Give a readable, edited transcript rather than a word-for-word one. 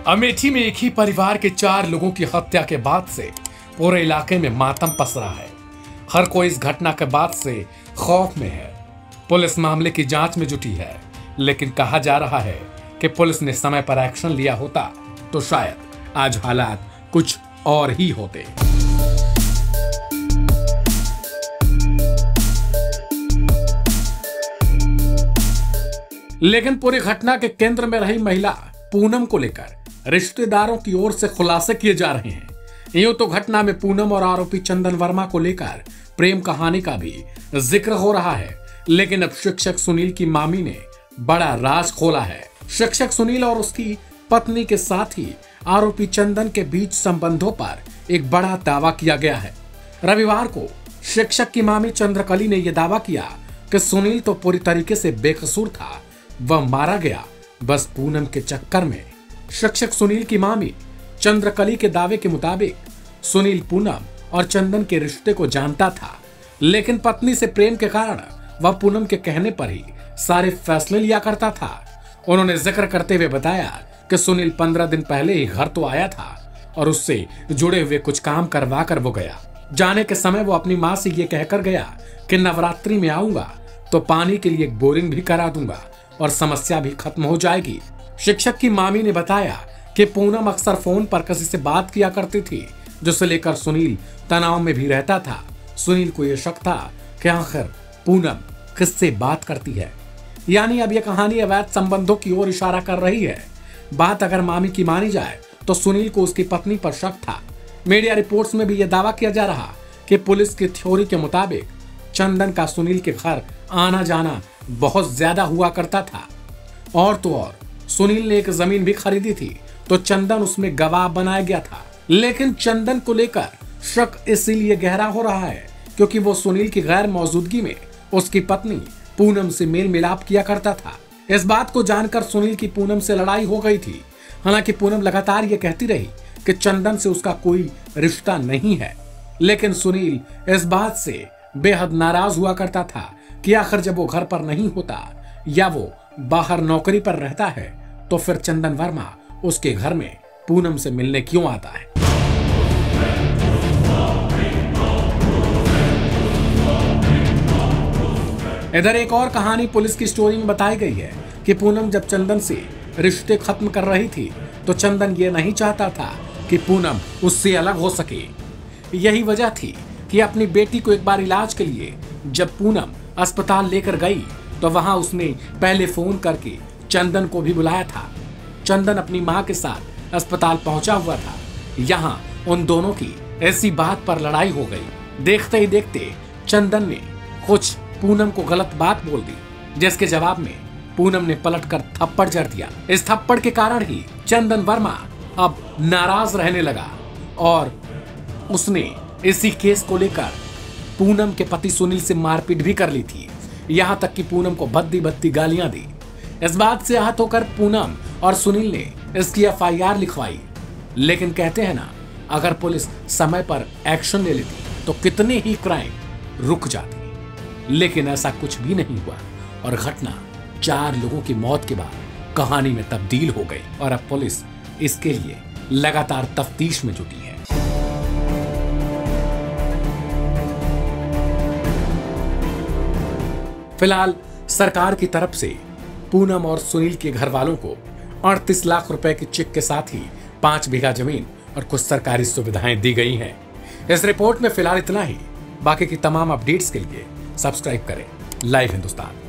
अमेठी में एक ही परिवार के 4 लोगों की हत्या के बाद से पूरे इलाके में मातम पसरा है। हर कोई इस घटना के बाद से खौफ में है। पुलिस मामले की जांच में जुटी है, लेकिन कहा जा रहा है कि पुलिस ने समय पर एक्शन लिया होता तो शायद आज हालात कुछ और ही होते। लेकिन पूरी घटना के केंद्र में रही महिला पूनम को लेकर रिश्तेदारों की ओर से खुलासे किए जा रहे हैं। यूं तो घटना में पूनम और आरोपी चंदन वर्मा को लेकर प्रेम कहानी का भी जिक्र हो रहा है, लेकिन अब शिक्षक सुनील की मामी ने बड़ा राज खोला है। शिक्षक सुनील और उसकी पत्नी के साथ ही आरोपी चंदन के बीच संबंधों पर एक बड़ा दावा किया गया है। रविवार को शिक्षक की मामी चंद्रकली ने यह दावा किया कि सुनील तो पूरी तरीके से बेकसूर था, वह मारा गया बस पूनम के चक्कर में। शिक्षक सुनील की मामी चंद्रकली के दावे के मुताबिक सुनील पूनम और चंदन के रिश्ते को जानता था, लेकिन पत्नी से प्रेम के कारण वह पूनम के कहने पर ही सारे फैसले लिया करता था। उन्होंने जिक्र करते हुए बताया कि सुनील 15 दिन पहले ही घर तो आया था और उससे जुड़े हुए कुछ काम करवा कर वो गया। जाने के समय वो अपनी माँ से ये कहकर गया कि नवरात्रि में आऊंगा तो पानी के लिए एक बोरिंग भी करा दूंगा और समस्या भी खत्म हो जाएगी। शिक्षक की मामी ने बताया कि पूनम अक्सर फोन पर किसी से बात किया करती थी, जिसे लेकर सुनील तनाव में भी रहता था। सुनील को यह शक था कि आखिर पूनम किससे बात करती है, यानी अब यह कहानी अवैध संबंधों की ओर इशारा कर रही है। बात अगर मामी की मानी जाए तो सुनील को उसकी पत्नी पर शक था। मीडिया रिपोर्ट्स में भी यह दावा किया जा रहा कि पुलिस की थ्योरी के मुताबिक चंदन का सुनील के घर आना जाना बहुत ज्यादा हुआ करता था। और तो और सुनील ने एक जमीन भी खरीदी थी तो चंदन उसमें गवाह बनाया गया था। लेकिन चंदन को लेकर शक इसीलिए गहरा हो रहा है क्योंकि वो सुनील की गैर मौजूदगी में उसकी पत्नी पूनम से मेल मिलाप किया करता था। इस बात को जानकर सुनील की पूनम से लड़ाई हो गई थी। हालांकि पूनम लगातार ये कहती रही कि चंदन से उसका कोई रिश्ता नहीं है, लेकिन सुनील इस बात से बेहद नाराज हुआ करता था कि आखिर जब वो घर पर नहीं होता या वो बाहर नौकरी पर रहता है तो फिर चंदन वर्मा उसके घर में पूनम से मिलने क्यों आता है। इधर एक और कहानी पुलिस की स्टोरी में बताई गई है कि पूनम जब चंदन से रिश्ते खत्म कर रही थी तो चंदन ये नहीं चाहता था कि पूनम उससे अलग हो सके। यही वजह थी कि अपनी बेटी को एक बार इलाज के लिए जब पूनम अस्पताल लेकर गई तो वहां उसने पहले फोन करके चंदन को भी बुलाया था। चंदन अपनी मां के साथ अस्पताल पहुंचा हुआ था। यहां उन दोनों की ऐसी बात पर लड़ाई हो गई। देखते ही देखते चंदन ने कुछ पूनम को गलत बात बोल दी, जिसके जवाब में पूनम ने पलटकर थप्पड़ जड़ दिया। इस थप्पड़ के कारण ही चंदन वर्मा अब नाराज रहने लगा और उसने इसी केस को लेकर पूनम के पति सुनील से मारपीट भी कर ली थी। यहां तक कि पूनम को भद्दी भद्दी गालियां दी। इस बात से आहत होकर पूनम और सुनील ने इसकी FIR लिखवाई। लेकिन कहते हैं ना, अगर पुलिस समय पर एक्शन ले लेती तो कितने ही क्राइम रुक जाते, लेकिन ऐसा कुछ भी नहीं हुआ और घटना 4 लोगों की मौत के बाद कहानी में तब्दील हो गई और अब पुलिस इसके लिए लगातार तफ्तीश में जुटी है। फिलहाल सरकार की तरफ से पूनम और सुनील के घर वालों को 38 लाख रुपए के चेक के साथ ही 5 बीघा जमीन और कुछ सरकारी सुविधाएं दी गई हैं। इस रिपोर्ट में फिलहाल इतना ही। बाकी की तमाम अपडेट्स के लिए सब्सक्राइब करें लाइव हिंदुस्तान।